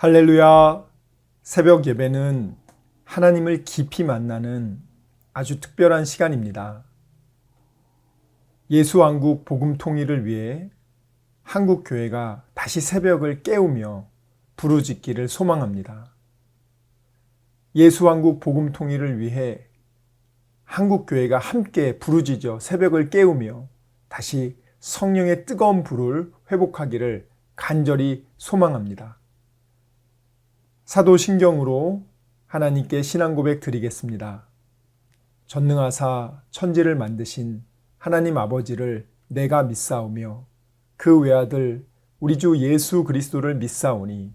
할렐루야. 새벽 예배는 하나님을 깊이 만나는 아주 특별한 시간입니다. 예수왕국 복음 통일을 위해 한국교회가 다시 새벽을 깨우며 부르짖기를 소망합니다. 예수왕국 복음 통일을 위해 한국교회가 함께 부르짖어 새벽을 깨우며 다시 성령의 뜨거운 불을 회복하기를 간절히 소망합니다. 사도신경으로 하나님께 신앙 고백 드리겠습니다. 전능하사 천지를 만드신 하나님 아버지를 내가 믿사오며 그 외아들 우리 주 예수 그리스도를 믿사오니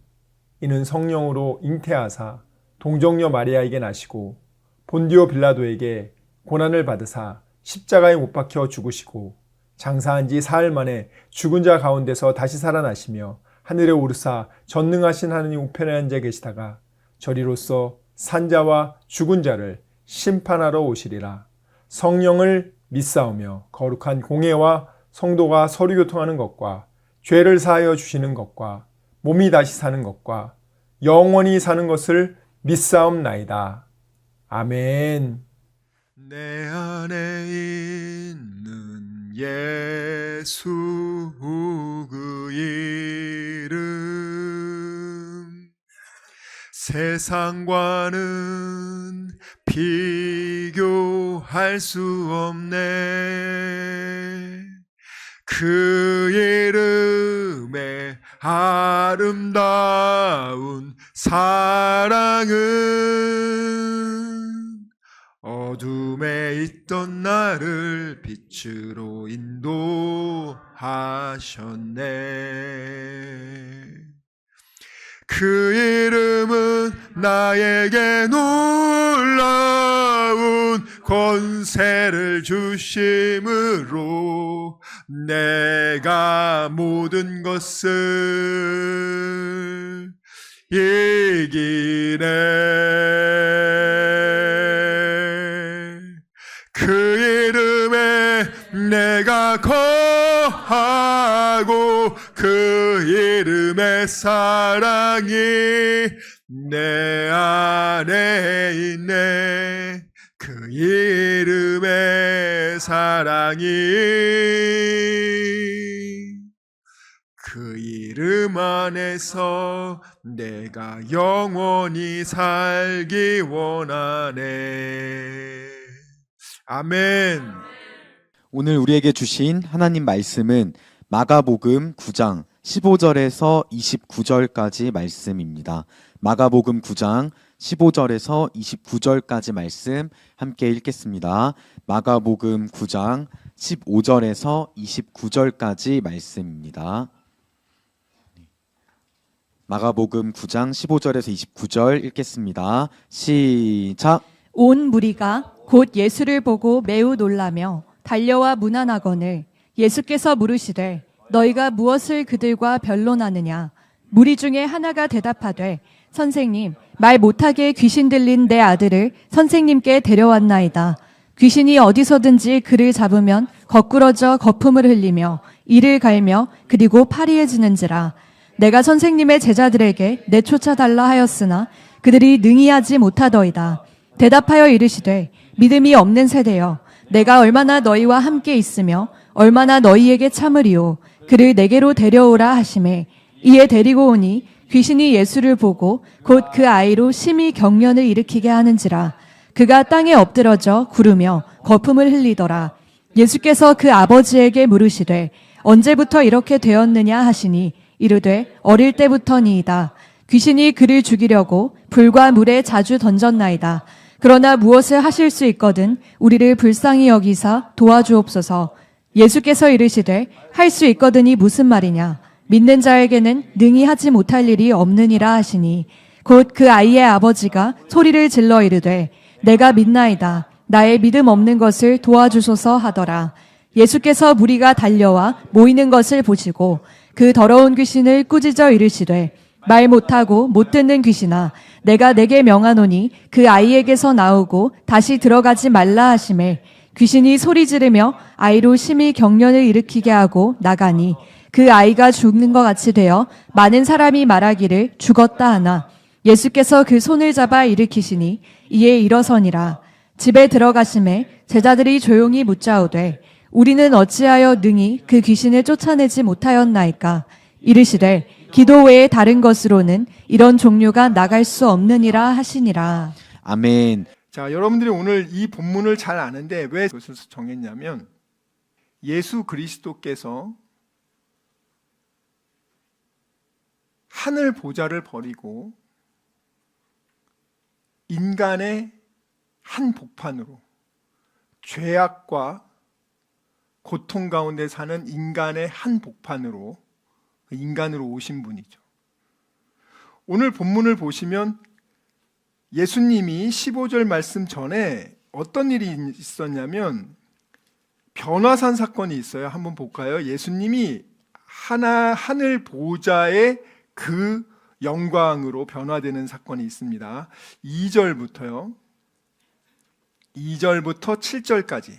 이는 성령으로 잉태하사 동정녀 마리아에게 나시고 본디오 빌라도에게 고난을 받으사 십자가에 못 박혀 죽으시고 장사한 지 사흘 만에 죽은 자 가운데서 다시 살아나시며 하늘에 오르사 전능하신 하느님 우편에 앉아 계시다가 저리로서 산자와 죽은 자를 심판하러 오시리라. 성령을 믿사오며 거룩한 공회와 성도가 서로 교통하는 것과 죄를 사하여 주시는 것과 몸이 다시 사는 것과 영원히 사는 것을 믿사옵나이다. 아멘. 내 안에 있는 예수 그 이름 세상과는 비교할 수 없네. 그 이름의 아름다운 사랑은 어둠에 있던 나를 빛으로 인도하셨네. 그 이름은 나에게 놀라운 권세를 주심으로 내가 모든 것을 이기네. 그 이름에 내가 거하고 그 이름의 사랑이 내 안에 있네. 그 이름의 사랑이 그 이름 안에서 내가 영원히 살기 원하네. 아멘. 오늘 우리에게 주신 하나님 말씀은 마가복음 9장 15절에서 29절까지 말씀입니다. 마가복음 9장 15절에서 29절까지 말씀 함께 읽겠습니다. 마가복음 9장 15절에서 29절까지 말씀입니다. 마가복음 9장 15절에서 29절 읽겠습니다. 시작. 온 무리가 곧 예수를 보고 매우 놀라며 달려와 문안하거늘 예수께서 물으시되 너희가 무엇을 그들과 변론하느냐. 무리 중에 하나가 대답하되 선생님, 말 못하게 귀신 들린 내 아들을 선생님께 데려왔나이다. 귀신이 어디서든지 그를 잡으면 거꾸러져 거품을 흘리며 이를 갈며 그리고 파리해지는지라. 내가 선생님의 제자들에게 내쫓아달라 하였으나 그들이 능히 하지 못하더이다. 대답하여 이르시되 믿음이 없는 세대여, 내가 얼마나 너희와 함께 있으며 얼마나 너희에게 참으리요. 그를 내게로 데려오라 하시매 이에 데리고 오니 귀신이 예수를 보고 곧 그 아이로 심히 경련을 일으키게 하는지라. 그가 땅에 엎드러져 구르며 거품을 흘리더라. 예수께서 그 아버지에게 물으시되 언제부터 이렇게 되었느냐 하시니 이르되 어릴 때부터니이다. 귀신이 그를 죽이려고 불과 물에 자주 던졌나이다. 그러나 무엇을 하실 수 있거든 우리를 불쌍히 여기사 도와주옵소서. 예수께서 이르시되 할 수 있거든이 무슨 말이냐. 믿는 자에게는 능히 하지 못할 일이 없느니라 하시니 곧 그 아이의 아버지가 소리를 질러 이르되 내가 믿나이다. 나의 믿음 없는 것을 도와주소서 하더라. 예수께서 무리가 달려와 모이는 것을 보시고 그 더러운 귀신을 꾸짖어 이르시되 말 못하고 못 듣는 귀신아, 내가 내게 명하노니 그 아이에게서 나오고 다시 들어가지 말라 하시매 귀신이 소리 지르며 아이로 심히 경련을 일으키게 하고 나가니 그 아이가 죽는 것 같이 되어 많은 사람이 말하기를 죽었다 하나 예수께서 그 손을 잡아 일으키시니 이에 일어서니라. 집에 들어가심에 제자들이 조용히 묻자오되 우리는 어찌하여 능히 그 귀신을 쫓아내지 못하였나이까. 이르시되 기도 외에 다른 것으로는 이런 종류가 나갈 수 없느니라 하시니라. 아멘. 자, 여러분들이 오늘 이 본문을 잘 아는데 왜 그것을 정했냐면 예수 그리스도께서 하늘 보좌를 버리고 인간의 한복판으로 죄악과 고통 가운데 사는 인간의 한복판으로 인간으로 오신 분이죠. 오늘 본문을 보시면 예수님이 15절 말씀 전에 어떤 일이 있었냐면 변화산 사건이 있어요. 한번 볼까요? 예수님이 하늘 보좌의 그 영광으로 변화되는 사건이 있습니다. 2절부터 7절까지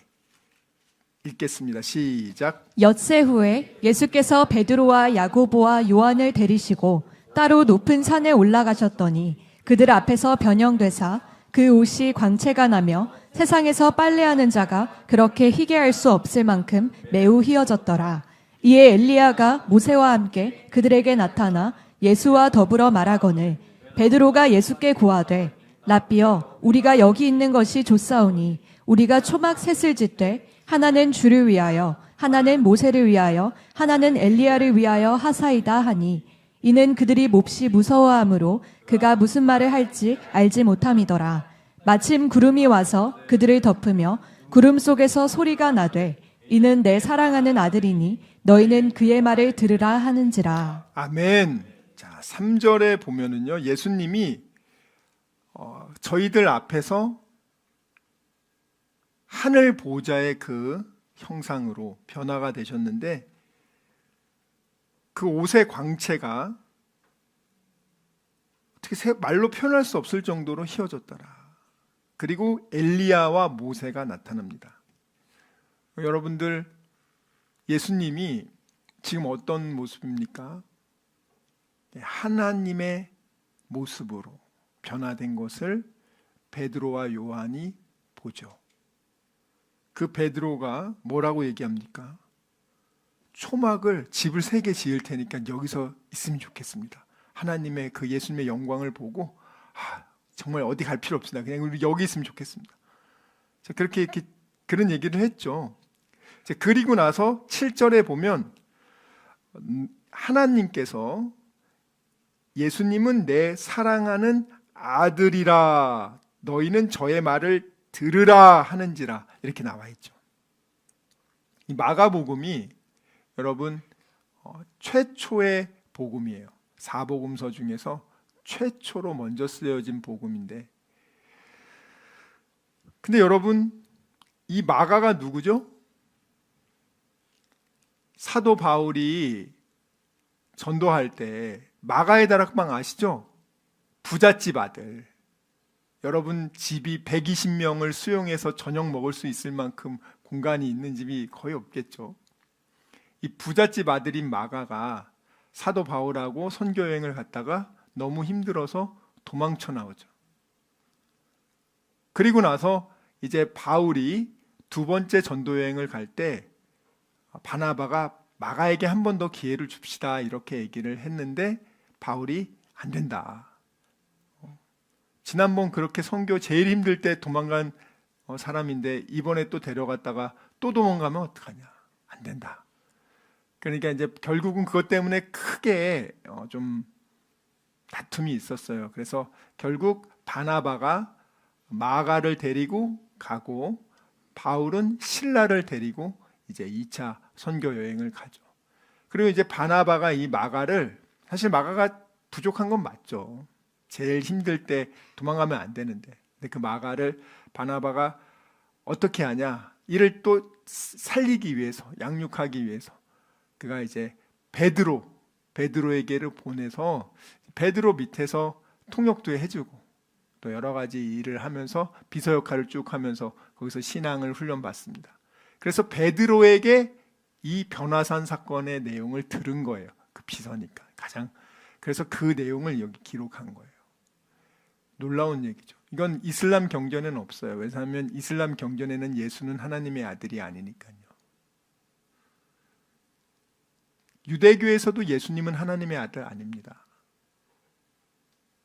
읽겠습니다. 시작. 엿새 후에 예수께서 베드로와 야고보와 요한을 데리시고 따로 높은 산에 올라가셨더니 그들 앞에서 변형되사 그 옷이 광채가 나며 세상에서 빨래하는 자가 그렇게 희게 할 수 없을 만큼 매우 희어졌더라. 이에 엘리야가 모세와 함께 그들에게 나타나 예수와 더불어 말하거늘 베드로가 예수께 고하되 라삐여 우리가 여기 있는 것이 좋사오니 우리가 초막 셋을 짓되 하나는 주를 위하여 하나는 모세를 위하여 하나는 엘리야를 위하여 하사이다 하니 이는 그들이 몹시 무서워하므로 그가 무슨 말을 할지 알지 못함이더라. 마침 구름이 와서 그들을 덮으며 구름 속에서 소리가 나되 이는 내 사랑하는 아들이니 너희는 그의 말을 들으라 하는지라. 아멘. 자, 3절에 보면은요. 예수님이 저희들 앞에서 하늘 보좌의 그 형상으로 변화가 되셨는데 그 옷의 광채가 어떻게 말로 표현할 수 없을 정도로 희어졌더라. 그리고 엘리야와 모세가 나타납니다. 여러분들 예수님이 지금 어떤 모습입니까? 하나님의 모습으로 변화된 것을 베드로와 요한이 보죠. 그 베드로가 뭐라고 얘기합니까? 초막을 집을 3개 지을 테니까 여기서 있으면 좋겠습니다. 하나님의 그 예수님의 영광을 보고 정말 어디 갈 필요 없습니다. 그냥 우리 여기 있으면 좋겠습니다. 자, 그렇게 그런 얘기를 했죠. 자, 그리고 나서 7절에 보면 하나님께서 예수님은 내 사랑하는 아들이라 너희는 저의 말을 들으라 하는지라 이렇게 나와 있죠. 이 마가복음이 여러분 최초의 복음이에요. 4복음서 중에서 최초로 먼저 쓰여진 복음인데 근데 여러분 이 마가가 누구죠? 사도 바울이 전도할 때 마가의 다락방 아시죠? 부잣집 아들. 여러분 집이 120명을 수용해서 저녁 먹을 수 있을 만큼 공간이 있는 집이 거의 없겠죠. 이 부잣집 아들인 마가가 사도 바울하고 선교 여행을 갔다가 너무 힘들어서 도망쳐 나오죠. 그리고 나서 이제 바울이 2번째 전도 여행을 갈 때 바나바가 마가에게 한 번 더 기회를 줍시다 이렇게 얘기를 했는데 바울이 안 된다. 지난번 그렇게 선교 제일 힘들 때 도망간 사람인데 이번에 또 데려갔다가 또 도망가면 어떡하냐. 안 된다. 그러니까 이제 결국은 그것 때문에 크게 좀 다툼이 있었어요. 그래서 결국 바나바가 마가를 데리고 가고 바울은 실라를 데리고 이제 2차 선교 여행을 가죠. 그리고 이제 바나바가 이 마가를 사실 마가가 부족한 건 맞죠. 제일 힘들 때 도망가면 안 되는데. 근데 그 마가를 바나바가 어떻게 하냐? 이를 또 살리기 위해서, 양육하기 위해서 그가 이제 베드로에게를 보내서 베드로 밑에서 통역도 해주고 또 여러 가지 일을 하면서 비서 역할을 쭉 하면서 거기서 신앙을 훈련받습니다. 그래서 베드로에게 이 변화산 사건의 내용을 들은 거예요. 그 비서니까 그래서 그 내용을 여기 기록한 거예요. 놀라운 얘기죠. 이건 이슬람 경전에는 없어요. 왜냐하면 이슬람 경전에는 예수는 하나님의 아들이 아니니까요. 유대교에서도 예수님은 하나님의 아들 아닙니다.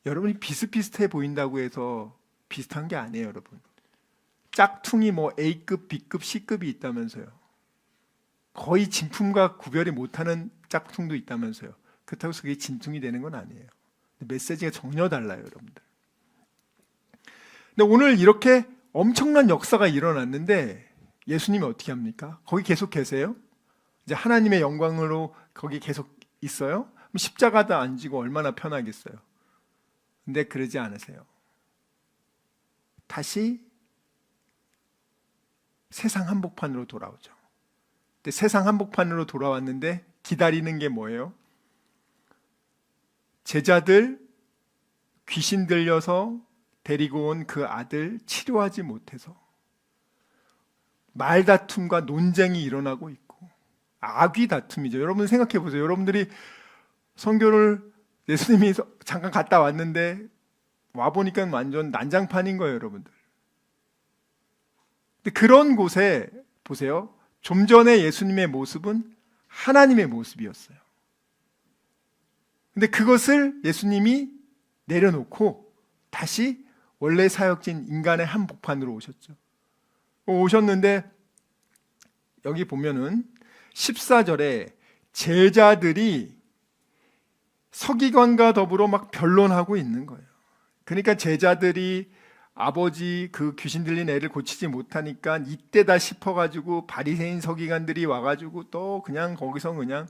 여러분이 비슷비슷해 보인다고 해서 비슷한 게 아니에요, 여러분. 짝퉁이 뭐 A급, B급, C급이 있다면서요. 거의 진품과 구별이 못하는 짝퉁도 있다면서요. 그렇다고 해서 그게 진퉁이 되는 건 아니에요. 메시지가 전혀 달라요, 여러분들. 근데 오늘 이렇게 엄청난 역사가 일어났는데 예수님이 어떻게 합니까? 거기 계속 계세요? 이제 하나님의 영광으로 거기 계속 있어요? 그럼 십자가도 안 지고 얼마나 편하겠어요? 근데 그러지 않으세요. 다시 세상 한복판으로 돌아오죠. 근데 세상 한복판으로 돌아왔는데 기다리는 게 뭐예요? 제자들 귀신 들려서 데리고 온 그 아들 치료하지 못해서 말다툼과 논쟁이 일어나고 있고 악의 다툼이죠. 여러분 생각해 보세요. 여러분들이 선교를 예수님이 잠깐 갔다 왔는데 와보니까 완전 난장판인 거예요, 여러분들. 근데 그런 곳에 보세요. 좀 전에 예수님의 모습은 하나님의 모습이었어요. 근데 그것을 예수님이 내려놓고 다시 원래 사역진 인간의 한복판으로 오셨죠. 오셨는데 여기 보면은 14절에 제자들이 서기관과 더불어 막 변론하고 있는 거예요. 그러니까 제자들이 아버지 그 귀신 들린 애를 고치지 못하니까 이때다 싶어가지고 바리새인 서기관들이 와가지고 또 그냥 거기서 그냥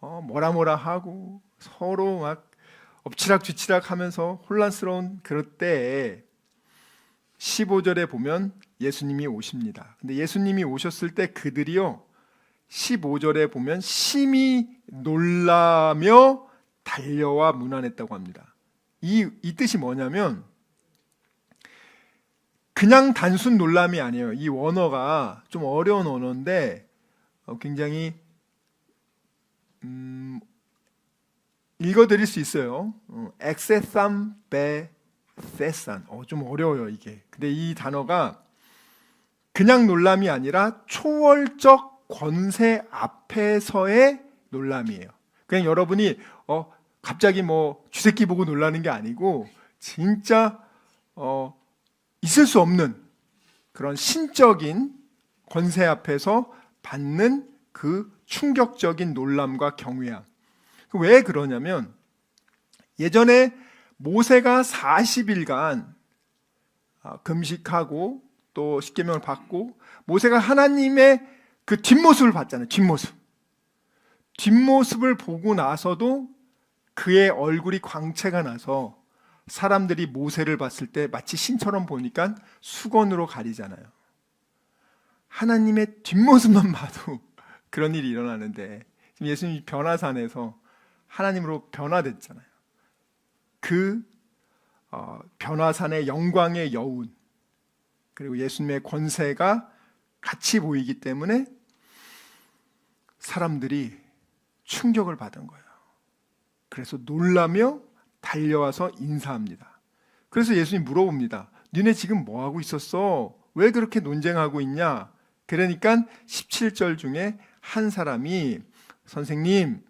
뭐라 하고 서로 막 엎치락뒤치락 하면서 혼란스러운 그럴 때에 15절에 보면 예수님이 오십니다. 근데 예수님이 오셨을 때 그들이요 15절에 보면 심히 놀라며 달려와 문안했다고 합니다. 이 뜻이 뭐냐면 그냥 단순 놀람이 아니에요. 이 원어가 좀 어려운 언어인데 굉장히 읽어드릴 수 있어요. 엑세삼 베세산. 좀 어려워요 이게. 근데 이 단어가 그냥 놀람이 아니라 초월적 권세 앞에서의 놀람이에요. 그냥 여러분이 갑자기 뭐 쥐새끼 보고 놀라는 게 아니고 진짜 있을 수 없는 그런 신적인 권세 앞에서 받는 그 충격적인 놀람과 경외함. 왜 그러냐면 예전에 모세가 40일간 금식하고 또 십계명을 받고 모세가 하나님의 그 뒷모습을 봤잖아요. 뒷모습을 보고 나서도 그의 얼굴이 광채가 나서 사람들이 모세를 봤을 때 마치 신처럼 보니까 수건으로 가리잖아요. 하나님의 뒷모습만 봐도 그런 일이 일어나는데 지금 예수님이 변화산에서 하나님으로 변화됐잖아요. 그 변화산의 영광의 여운 그리고 예수님의 권세가 같이 보이기 때문에 사람들이 충격을 받은 거예요. 그래서 놀라며 달려와서 인사합니다. 그래서 예수님이 물어봅니다. 니네 지금 뭐 하고 있었어? 왜 그렇게 논쟁하고 있냐? 그러니까 17절 중에 한 사람이 선생님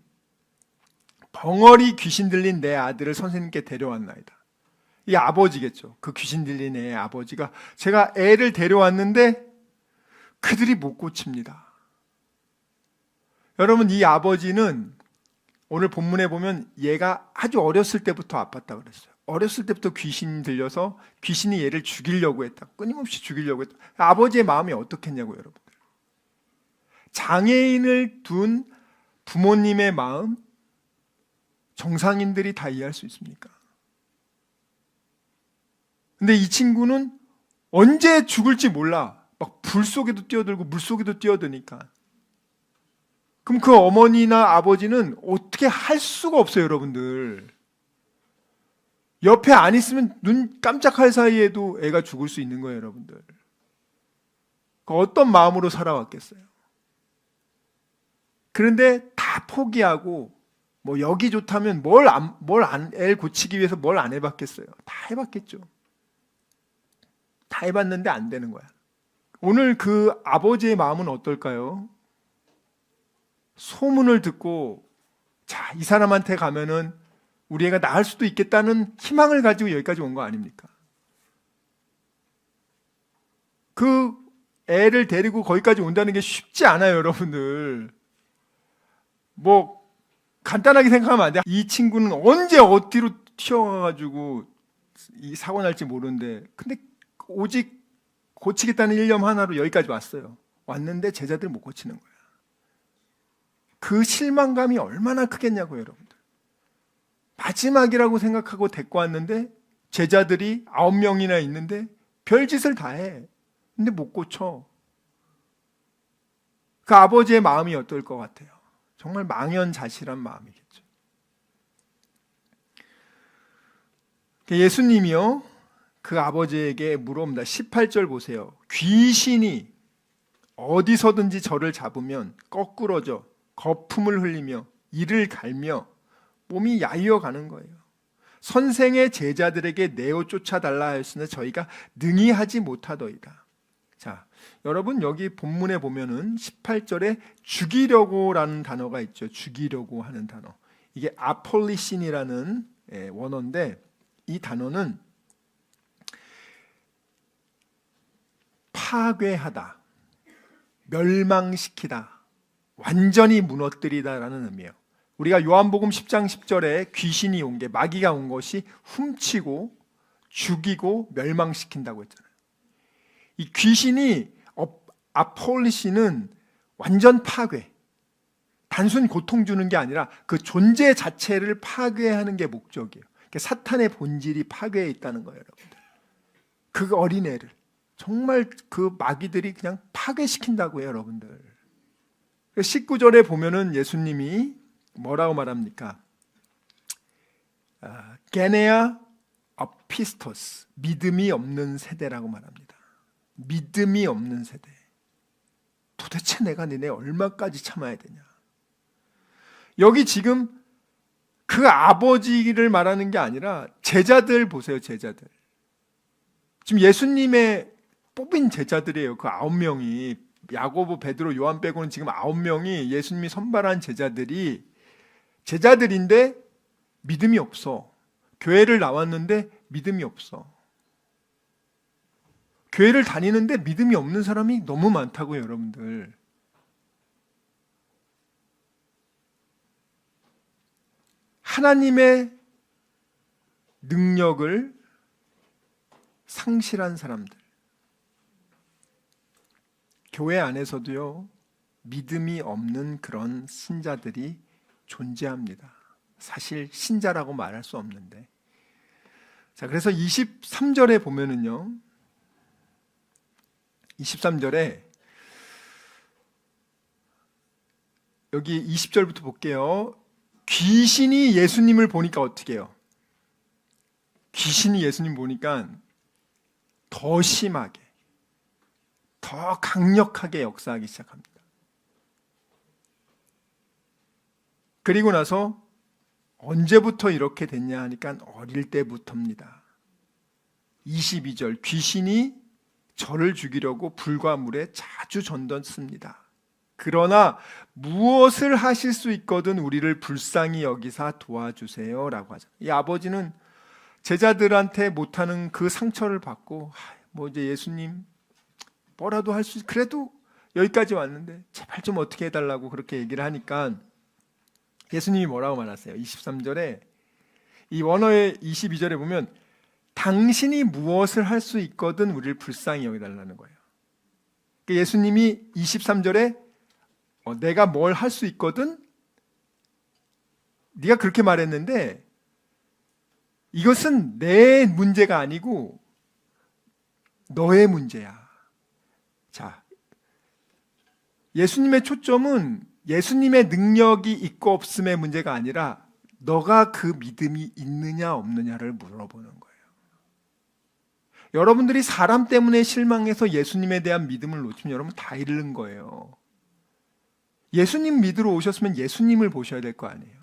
벙어리 귀신 들린 내 아들을 선생님께 데려왔나이다. 이 아버지겠죠. 그 귀신 들린 애의 아버지가 제가 애를 데려왔는데 그들이 못 고칩니다. 여러분 이 아버지는 오늘 본문에 보면 얘가 아주 어렸을 때부터 아팠다고 그랬어요. 어렸을 때부터 귀신 들려서 귀신이 얘를 죽이려고 했다. 끊임없이 죽이려고 했다. 아버지의 마음이 어떻겠냐고요, 여러분들. 장애인을 둔 부모님의 마음 정상인들이 다 이해할 수 있습니까? 근데 이 친구는 언제 죽을지 몰라. 막 불 속에도 뛰어들고 물 속에도 뛰어드니까. 그럼 그 어머니나 아버지는 어떻게 할 수가 없어요, 여러분들. 옆에 안 있으면 눈 깜짝할 사이에도 애가 죽을 수 있는 거예요, 여러분들. 어떤 마음으로 살아왔겠어요? 그런데 다 포기하고 뭐 여기 좋다면 애 고치기 위해서 뭘 안 해봤겠어요? 다 해봤겠죠. 다 해봤는데 안 되는 거야. 오늘 그 아버지의 마음은 어떨까요? 소문을 듣고 자, 이 사람한테 가면은 우리 애가 나을 수도 있겠다는 희망을 가지고 여기까지 온 거 아닙니까? 그 애를 데리고 거기까지 온다는 게 쉽지 않아요, 여러분들. 뭐 간단하게 생각하면 안 돼. 이 친구는 언제 어디로 튀어가가지고 이 사고 날지 모르는데, 근데 오직 고치겠다는 일념 하나로 여기까지 왔어요. 왔는데 제자들 못 고치는 거야. 그 실망감이 얼마나 크겠냐고요, 여러분들. 마지막이라고 생각하고 데리고 왔는데 제자들이 9명이나 있는데 별짓을 다 해. 근데 못 고쳐. 그 아버지의 마음이 어떨 것 같아요? 정말 망연자실한 마음이겠죠. 예수님이요, 그 아버지에게 물어봅니다. 18절 보세요. 귀신이 어디서든지 저를 잡으면 거꾸러져 거품을 흘리며 이를 갈며 몸이 야위어 가는 거예요. 선생의 제자들에게 내어 쫓아달라 하였으나 저희가 능히 하지 못하더이다. 자, 여러분 여기 본문에 보면은 18절에 죽이려고라는 단어가 있죠. 죽이려고 하는 단어. 이게 아폴리신이라는 원어인데, 이 단어는 파괴하다, 멸망시키다, 완전히 무너뜨리다라는 의미예요. 우리가 요한복음 10장 10절에 귀신이 온 게, 마귀가 온 것이 훔치고 죽이고 멸망시킨다고 했잖아요. 이 귀신이, 아폴리신은 완전 파괴, 단순 고통 주는 게 아니라 그 존재 자체를 파괴하는 게 목적이에요. 그러니까 사탄의 본질이 파괴해 있다는 거예요, 여러분들. 그 어린애를 정말 그 마귀들이 그냥 파괴시킨다고 해요, 여러분들. 19절에 보면은 예수님이 뭐라고 말합니까? 게네아 아피스토스, 믿음이 없는 세대라고 말합니다. 믿음이 없는 세대. 도대체 내가 니네 얼마까지 참아야 되냐? 여기 지금 그 아버지를 말하는 게 아니라 제자들 보세요, 제자들. 지금 예수님의 뽑힌 제자들이에요. 그 9명이, 야고보, 베드로, 요한 빼고는 지금 9명이 예수님이 선발한 제자들인데 믿음이 없어. 교회를 나왔는데 믿음이 없어. 교회를 다니는데 믿음이 없는 사람이 너무 많다고요, 여러분들. 하나님의 능력을 상실한 사람들. 교회 안에서도요, 믿음이 없는 그런 신자들이 존재합니다. 사실 신자라고 말할 수 없는데. 자, 그래서 23절에 보면은요, 23절에 여기 20절부터 볼게요. 귀신이 예수님을 보니까 어떻게 해요? 귀신이 예수님 보니까 더 심하게, 더 강력하게 역사하기 시작합니다. 그리고 나서 언제부터 이렇게 됐냐 하니까 어릴 때부터입니다. 22절, 귀신이 저를 죽이려고 불과 물에 자주 전던습니다. 그러나 무엇을 하실 수 있거든 우리를 불쌍히 여기사 도와주세요 라고 하죠. 이 아버지는 제자들한테 못하는 그 상처를 받고, 뭐 이제 예수님 뭐라도 할 수, 그래도 여기까지 왔는데 제발 좀 어떻게 해달라고 그렇게 얘기를 하니까 예수님이 뭐라고 말하세요? 23절에, 이 원어의 22절에 보면 당신이 무엇을 할 수 있거든 우리를 불쌍히 여기달라는 거예요. 그러니까 예수님이 23절에 내가 뭘 할 수 있거든? 네가 그렇게 말했는데 이것은 내 문제가 아니고 너의 문제야. 자, 예수님의 초점은 예수님의 능력이 있고 없음의 문제가 아니라 너가 그 믿음이 있느냐 없느냐를 물어보는 거예요. 여러분들이 사람 때문에 실망해서 예수님에 대한 믿음을 놓치면 여러분 다 잃는 거예요. 예수님 믿으러 오셨으면 예수님을 보셔야 될 거 아니에요.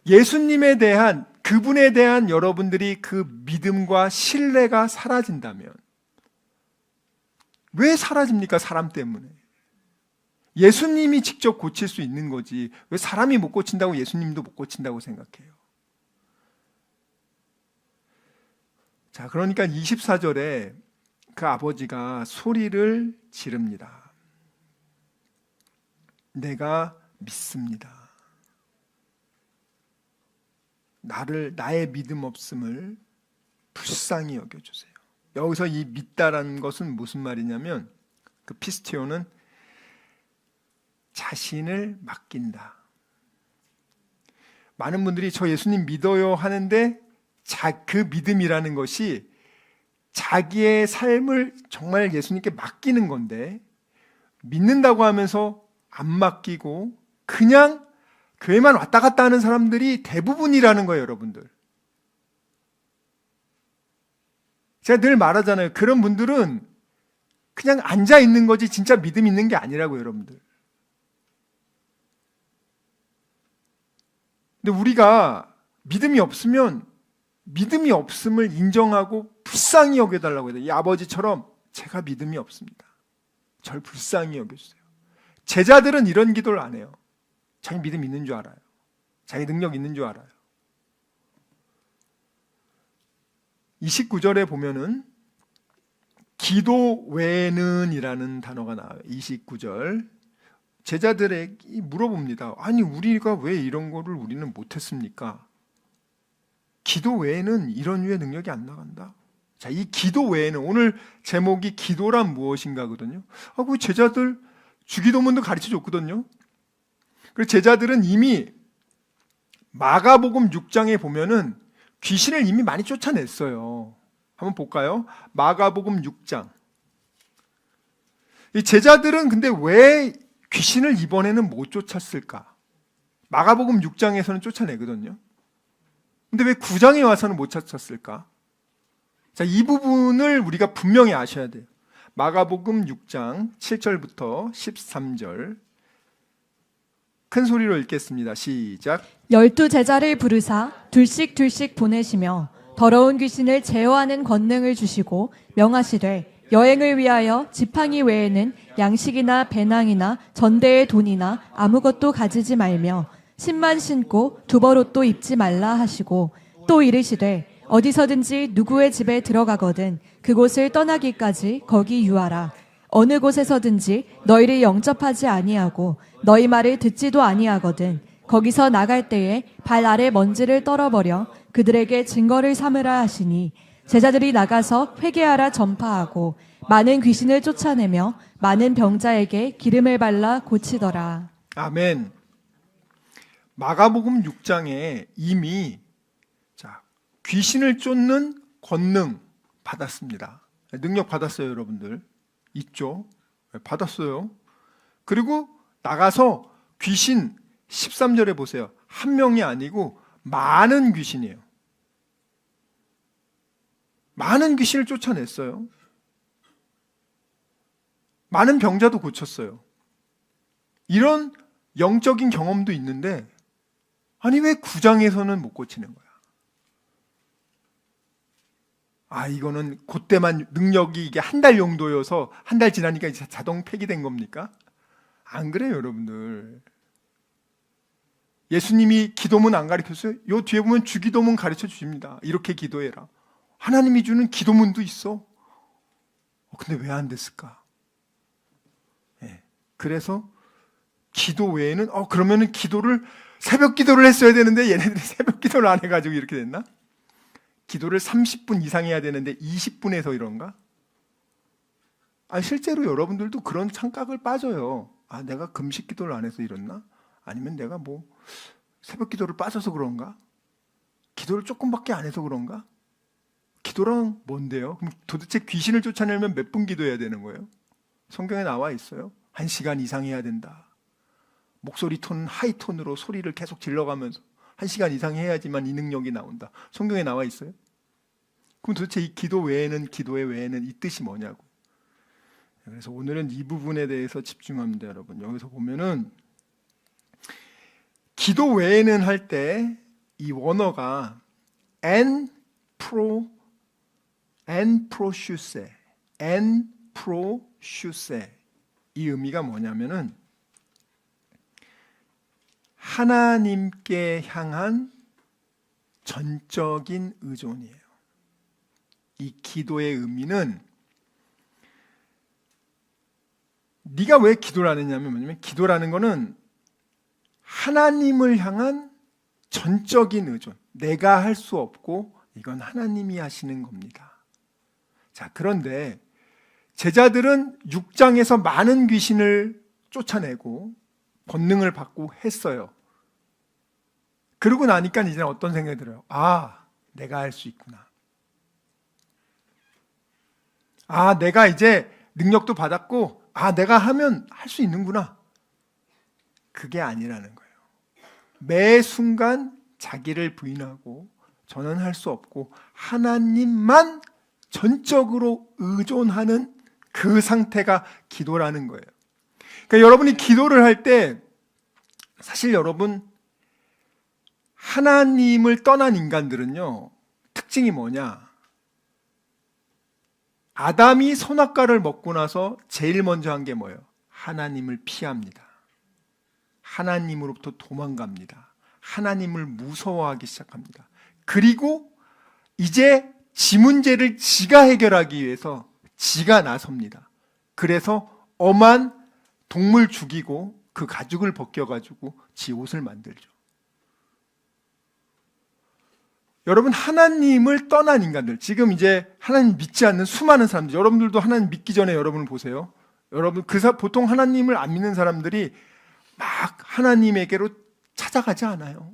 예수님에 대한, 그분에 대한 여러분들이 그 믿음과 신뢰가 사라진다면 왜 사라집니까? 사람 때문에. 예수님이 직접 고칠 수 있는 거지 왜 사람이 못 고친다고 예수님도 못 고친다고 생각해요? 자, 그러니까 24절에 그 아버지가 소리를 지릅니다. 내가 믿습니다. 나의 믿음 없음을 불쌍히 여겨주세요. 여기서 이 믿다라는 것은 무슨 말이냐면 그 피스티오는 자신을 맡긴다. 많은 분들이 저 예수님 믿어요 하는데 그 믿음이라는 것이 자기의 삶을 정말 예수님께 맡기는 건데 믿는다고 하면서 안 맡기고 그냥 교회만 왔다 갔다 하는 사람들이 대부분이라는 거예요, 여러분들. 제가 늘 말하잖아요. 그런 분들은 그냥 앉아 있는 거지 진짜 믿음 있는 게 아니라고요, 여러분들. 근데 우리가 믿음이 없으면 믿음이 없음을 인정하고 불쌍히 여겨달라고 해요. 이 아버지처럼 제가 믿음이 없습니다. 절 불쌍히 여겨주세요. 제자들은 이런 기도를 안 해요. 자기 믿음 있는 줄 알아요. 자기 능력 있는 줄 알아요. 29절에 보면은 기도 외에는 이라는 단어가 나와요. 29절. 제자들에게 물어봅니다. 아니 우리가 왜 이런 거를 우리는 못했습니까? 기도 외에는 이런 유의 능력이 안 나간다. 자, 이 기도 외에는 오늘 제목이 기도란 무엇인가거든요. 그 제자들 주기도문도 가르쳐 줬거든요. 그리고 제자들은 이미 마가복음 6장에 보면은 귀신을 이미 많이 쫓아냈어요. 한번 볼까요? 마가복음 6장. 이 제자들은 근데 왜 귀신을 이번에는 못 쫓았을까? 마가복음 6장에서는 쫓아내거든요. 근데 왜 9장에 와서는 못 쫓았을까? 자, 이 부분을 우리가 분명히 아셔야 돼요. 마가복음 6장 7절부터 13절. 큰 소리로 읽겠습니다. 시작. 12 제자를 부르사 둘씩 둘씩 보내시며 더러운 귀신을 제어하는 권능을 주시고 명하시되 여행을 위하여 지팡이 외에는 양식이나 배낭이나 전대의 돈이나 아무것도 가지지 말며 신만 신고 두벌옷도 입지 말라 하시고 또 이르시되 어디서든지 누구의 집에 들어가거든 그곳을 떠나기까지 거기 유하라. 어느 곳에서든지 너희를 영접하지 아니하고 너희 말을 듣지도 아니하거든 거기서 나갈 때에 발 아래 먼지를 떨어버려 그들에게 증거를 삼으라 하시니 제자들이 나가서 회개하라 전파하고 많은 귀신을 쫓아내며 많은 병자에게 기름을 발라 고치더라. 아멘. 마가복음 6장에 이미 귀신을 쫓는 권능 받았습니다. 능력 받았어요, 여러분들. 있죠? 받았어요. 그리고 나가서 귀신 13절에 보세요. 한 명이 아니고 많은 귀신이에요. 많은 귀신을 쫓아냈어요. 많은 병자도 고쳤어요. 이런 영적인 경험도 있는데 아니 왜 9장에서는 못 고치는 거야? 이거는 그때만 능력이 이게 한 달 정도여서 한 달 지나니까 이제 자동 폐기된 겁니까? 안 그래요, 여러분들. 예수님이 기도문 안 가르쳤어요? 요 뒤에 보면 주기도문 가르쳐 주십니다. 이렇게 기도해라. 하나님이 주는 기도문도 있어. 근데 왜 안 됐을까? 그래서 기도 외에는 그러면은 새벽 기도를 했어야 되는데 얘네들이 새벽 기도를 안 해가지고 이렇게 됐나? 기도를 30분 이상 해야 되는데 20분에서 이런가? 실제로 여러분들도 그런 착각을 빠져요. 내가 금식 기도를 안 해서 이랬나? 아니면 내가 새벽 기도를 빠져서 그런가? 기도를 조금밖에 안 해서 그런가? 기도랑 뭔데요? 그럼 도대체 귀신을 쫓아내려면 몇 분 기도해야 되는 거예요? 성경에 나와 있어요. 1시간 이상 해야 된다. 목소리 톤 하이톤으로 소리를 계속 질러가면서 1시간 이상 해야지만 이 능력이 나온다. 성경에 나와 있어요. 그럼 도대체 이 기도 외에는 기도의 외에는 이 뜻이 뭐냐고. 그래서 오늘은 이 부분에 대해서 집중합니다, 여러분. 여기서 보면은 기도 외에는 할 때 이 원어가 en proseusse 이 의미가 뭐냐면은 하나님께 향한 전적인 의존이에요. 이 기도의 의미는 네가 왜 기도를 하느냐면 뭐냐면 기도라는 거는 하나님을 향한 전적인 의존. 내가 할 수 없고 이건 하나님이 하시는 겁니다. 자, 그런데 제자들은 6장에서 많은 귀신을 쫓아내고 권능을 받고 했어요. 그러고 나니까 이제는 어떤 생각이 들어요? 아, 내가 할 수 있구나. 아, 내가 이제 능력도 받았고, 아, 내가 하면 할 수 있는구나. 그게 아니라는 거예요. 매 순간 자기를 부인하고 저는 할 수 없고 하나님만 전적으로 의존하는 그 상태가 기도라는 거예요. 그러니까 여러분이 기도를 할 때 사실 여러분 하나님을 떠난 인간들은요 특징이 뭐냐? 아담이 선악과를 먹고 나서 제일 먼저 한 게 뭐예요? 하나님을 피합니다. 하나님으로부터 도망갑니다. 하나님을 무서워하기 시작합니다. 그리고 이제 지 문제를 지가 해결하기 위해서 지가 나섭니다. 그래서 엄한 동물 죽이고 그 가죽을 벗겨가지고 지 옷을 만들죠. 여러분, 하나님을 떠난 인간들, 지금 이제 하나님 믿지 않는 수많은 사람들, 여러분들도 하나님 믿기 전에 여러분을 보세요. 여러분, 보통 하나님을 안 믿는 사람들이 막 하나님에게로 찾아가지 않아요.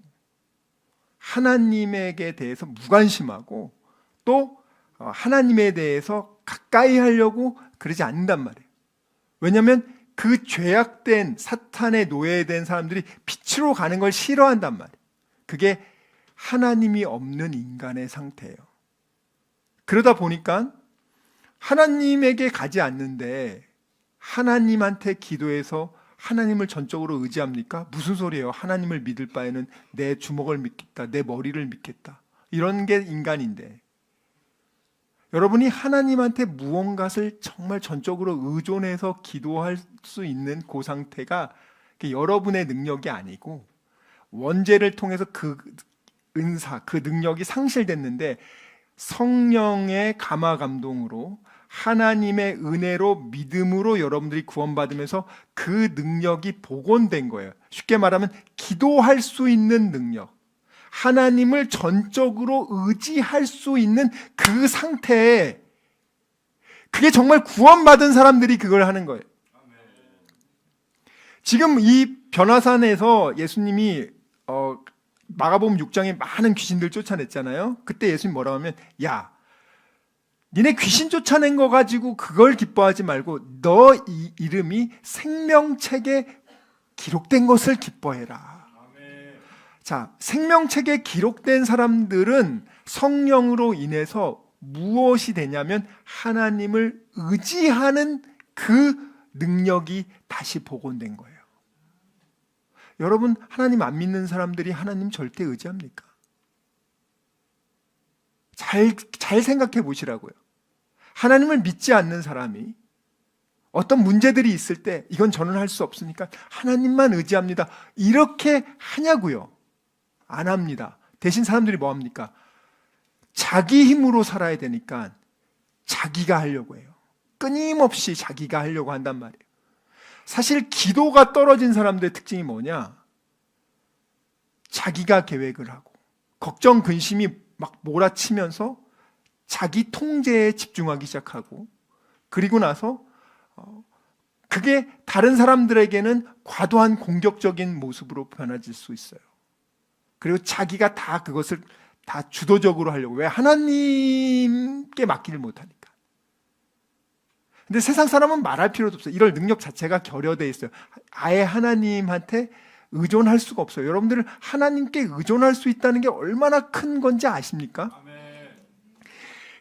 하나님에게 대해서 무관심하고 또 하나님에 대해서 가까이 하려고 그러지 않는단 말이에요. 왜냐하면 그 죄악된 사탄의 노예된 사람들이 빛으로 가는 걸 싫어한단 말이에요. 그게 하나님이 없는 인간의 상태예요. 그러다 보니까 하나님에게 가지 않는데 하나님한테 기도해서 하나님을 전적으로 의지합니까? 무슨 소리예요? 하나님을 믿을 바에는 내 주먹을 믿겠다, 내 머리를 믿겠다. 이런 게 인간인데 여러분이 하나님한테 무언가를 정말 전적으로 의존해서 기도할 수 있는 그 상태가 여러분의 능력이 아니고 원죄를 통해서 그 은사, 그 능력이 상실됐는데 성령의 감화 감동으로 하나님의 은혜로 믿음으로 여러분들이 구원받으면서 그 능력이 복원된 거예요. 쉽게 말하면 기도할 수 있는 능력, 하나님을 전적으로 의지할 수 있는 그 상태에 그게 정말 구원받은 사람들이 그걸 하는 거예요. 지금 이 변화산에서 예수님이 마가복음 6장에 많은 귀신들 쫓아냈잖아요. 그때 예수님 뭐라고 하면 야, 니네 귀신 쫓아낸 거 가지고 그걸 기뻐하지 말고 너 이 이름이 생명책에 기록된 것을 기뻐해라. 자, 생명책에 기록된 사람들은 성령으로 인해서 무엇이 되냐면 하나님을 의지하는 그 능력이 다시 복원된 거예요. 여러분, 하나님 안 믿는 사람들이 하나님 절대 의지합니까? 잘 생각해 보시라고요. 하나님을 믿지 않는 사람이 어떤 문제들이 있을 때 이건 저는 할 수 없으니까 하나님만 의지합니다. 이렇게 하냐고요? 안 합니다. 대신 사람들이 뭐 합니까? 자기 힘으로 살아야 되니까 자기가 하려고 해요. 끊임없이 자기가 하려고 한단 말이에요. 사실 기도가 떨어진 사람들의 특징이 뭐냐? 자기가 계획을 하고 걱정, 근심이 막 몰아치면서 자기 통제에 집중하기 시작하고 그리고 나서 그게 다른 사람들에게는 과도한 공격적인 모습으로 변해질 수 있어요. 그리고 자기가 다 그것을 다 주도적으로 하려고. 왜? 하나님께 맡기를 못하니까. 근데 세상 사람은 말할 필요도 없어요. 이럴 능력 자체가 결여되어 있어요. 아예 하나님한테 의존할 수가 없어요. 여러분들은 하나님께 의존할 수 있다는 게 얼마나 큰 건지 아십니까?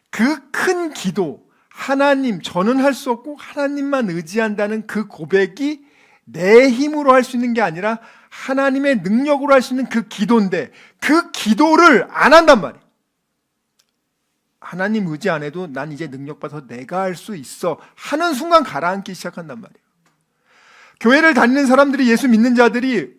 그 큰 기도, 하나님, 저는 할 수 없고 하나님만 의지한다는 그 고백이 내 힘으로 할 수 있는 게 아니라 하나님의 능력으로 할 수 있는 그 기도인데 그 기도를 안 한단 말이에요. 하나님 의지 안 해도 난 이제 능력받아서 내가 할 수 있어 하는 순간 가라앉기 시작한단 말이에요. 교회를 다니는 사람들이, 예수 믿는 자들이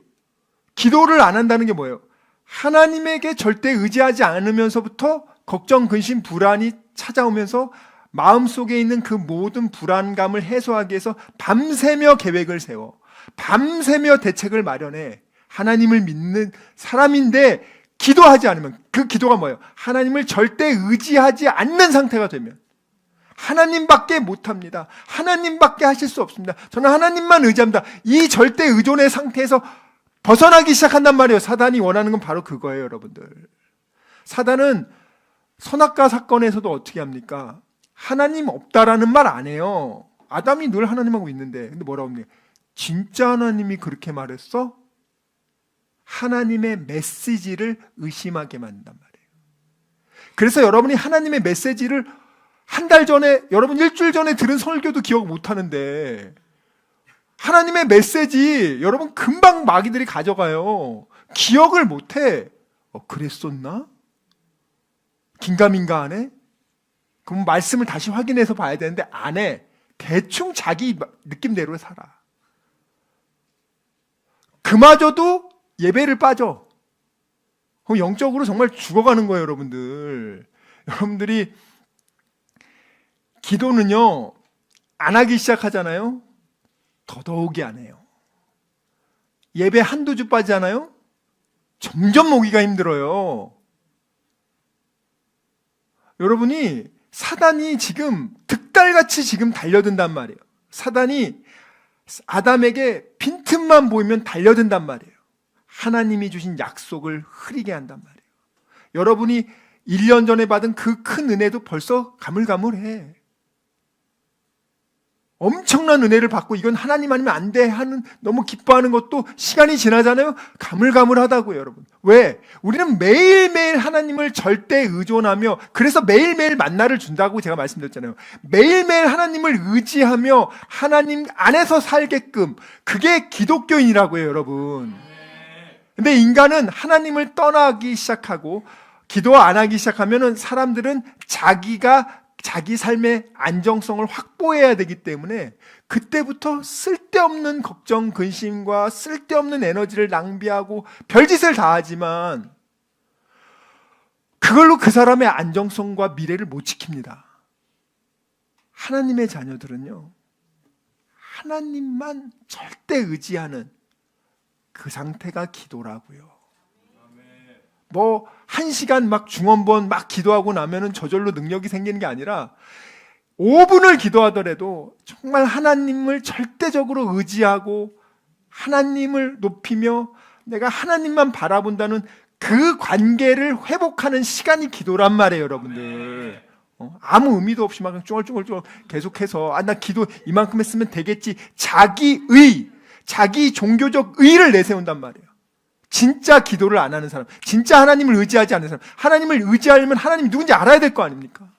기도를 안 한다는 게 뭐예요? 하나님에게 절대 의지하지 않으면서부터 걱정, 근심, 불안이 찾아오면서 마음속에 있는 그 모든 불안감을 해소하기 위해서 밤새며 계획을 세워, 밤새며 대책을 마련해. 하나님을 믿는 사람인데 기도하지 않으면, 그 기도가 뭐예요? 하나님을 절대 의지하지 않는 상태가 되면 하나님밖에 못합니다. 하나님밖에 하실 수 없습니다. 저는 하나님만 의지합니다. 이 절대 의존의 상태에서 벗어나기 시작한단 말이에요. 사단이 원하는 건 바로 그거예요, 여러분들. 사단은 선악과 사건에서도 어떻게 합니까? 하나님 없다라는 말 안 해요. 아담이 늘 하나님하고 있는데, 근데 뭐라고 합니까? 진짜 하나님이 그렇게 말했어? 하나님의 메시지를 의심하게 만든단 말이에요. 그래서 여러분이 하나님의 메시지를 한 달 전에, 여러분 일주일 전에 들은 설교도 기억 못 하는데, 하나님의 메시지 여러분 금방 마귀들이 가져가요. 기억을 못 해. 그랬었나? 긴가민가 안 해? 그럼 말씀을 다시 확인해서 봐야 되는데 안 해. 대충 자기 느낌대로 살아. 그마저도 예배를 빠져. 그럼 영적으로 정말 죽어가는 거예요, 여러분들. 여러분들이 기도는요, 안 하기 시작하잖아요. 더더욱이 안 해요. 예배 한두 주 빠지잖아요. 점점 오기가 힘들어요. 여러분이 사단이 지금 득달같이 지금 달려든단 말이에요. 사단이 아담에게 빈틈만 보이면 달려든단 말이에요. 하나님이 주신 약속을 흐리게 한단 말이에요. 여러분이 1년 전에 받은 그 큰 은혜도 벌써 가물가물해. 엄청난 은혜를 받고 이건 하나님 아니면 안 돼 하는, 너무 기뻐하는 것도 시간이 지나잖아요. 가물가물하다고요, 여러분. 왜? 우리는 매일매일 하나님을 절대 의존하며, 그래서 매일매일 만나를 준다고 제가 말씀드렸잖아요. 매일매일 하나님을 의지하며 하나님 안에서 살게끔, 그게 기독교인이라고 해요, 여러분. 근데 인간은 하나님을 떠나기 시작하고 기도 안 하기 시작하면은 사람들은 자기 삶의 안정성을 확보해야 되기 때문에 그때부터 쓸데없는 걱정, 근심과 쓸데없는 에너지를 낭비하고 별짓을 다 하지만 그걸로 그 사람의 안정성과 미래를 못 지킵니다. 하나님의 자녀들은요, 하나님만 절대 의지하는 그 상태가 기도라고요. 뭐 1시간 막 중원본 막 기도하고 나면은 저절로 능력이 생기는 게 아니라 5분을 기도하더라도 정말 하나님을 절대적으로 의지하고 하나님을 높이며 내가 하나님만 바라본다는 그 관계를 회복하는 시간이 기도란 말이에요, 여러분들. 아무 의미도 없이 막 쫑얼쫑얼 계속해서 나 기도 이만큼 했으면 되겠지, 자기 종교적 의의를 내세운단 말이에요. 진짜 기도를 안 하는 사람, 진짜 하나님을 의지하지 않는 사람, 하나님을 의지하려면 하나님이 누군지 알아야 될 거 아닙니까?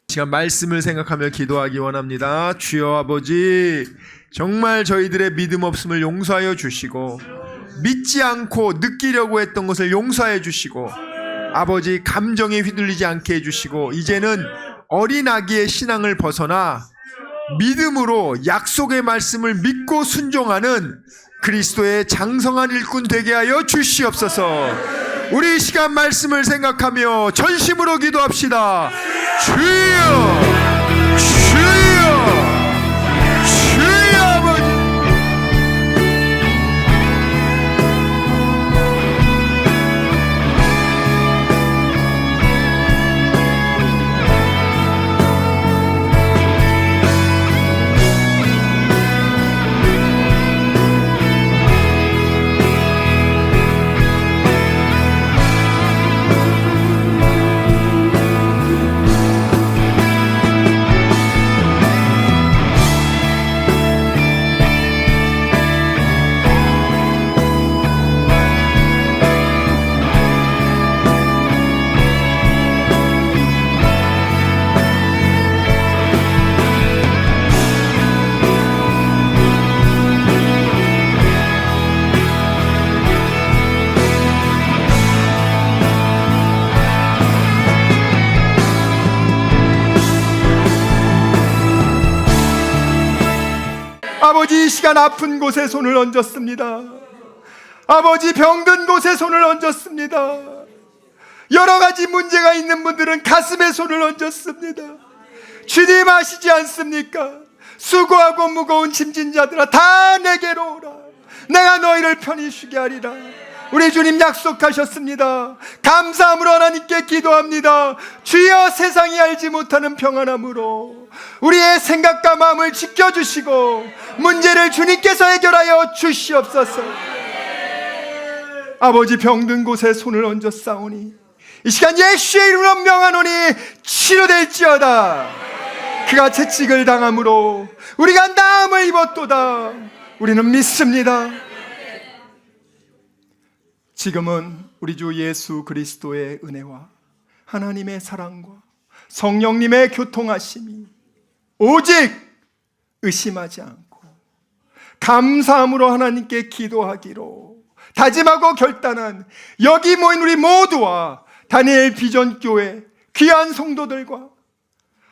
시간 말씀을 생각하며 기도하기 원합니다. 주여 아버지, 정말 저희들의 믿음 없음을 용서하여 주시고 믿지 않고 느끼려고 했던 것을 용서해 주시고 아버지 감정에 휘둘리지 않게 해주시고 이제는 어린 아기의 신앙을 벗어나 믿음으로 약속의 말씀을 믿고 순종하는 그리스도의 장성한 일꾼 되게 하여 주시옵소서. 우리 이 시간 말씀을 생각하며 전심으로 기도합시다. 주여, 주여, 주여 아버지. 아버지, 이 시간 아픈 곳에 손을 얹었습니다. 아버지, 병든 곳에 손을 얹었습니다. 여러 가지 문제가 있는 분들은 가슴에 손을 얹었습니다. 주님 아시지 않습니까? 수고하고 무거운 짐진 자들아 다 내게로 오라. 내가 너희를 편히 쉬게 하리라. 우리 주님 약속하셨습니다. 감사함으로 하나님께 기도합니다. 주여, 세상이 알지 못하는 평안함으로 우리의 생각과 마음을 지켜주시고 문제를 주님께서 해결하여 주시옵소서. 아버지, 병든 곳에 손을 얹었사오니 이 시간 예수의 이름으로 명하노니 치료될지어다. 그가 채찍을 당함으로 우리가 나음을 입었도다. 우리는 믿습니다. 지금은 우리 주 예수 그리스도의 은혜와 하나님의 사랑과 성령님의 교통하심이 오직 의심하지 않고 감사함으로 하나님께 기도하기로 다짐하고 결단한 여기 모인 우리 모두와 다니엘 비전교회 귀한 성도들과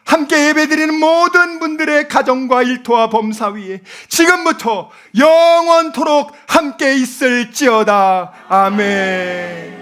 함께 예배드리는 모든 분들의 가정과 일터와 범사 위에 지금부터 영원토록 함께 있을지어다. 아멘.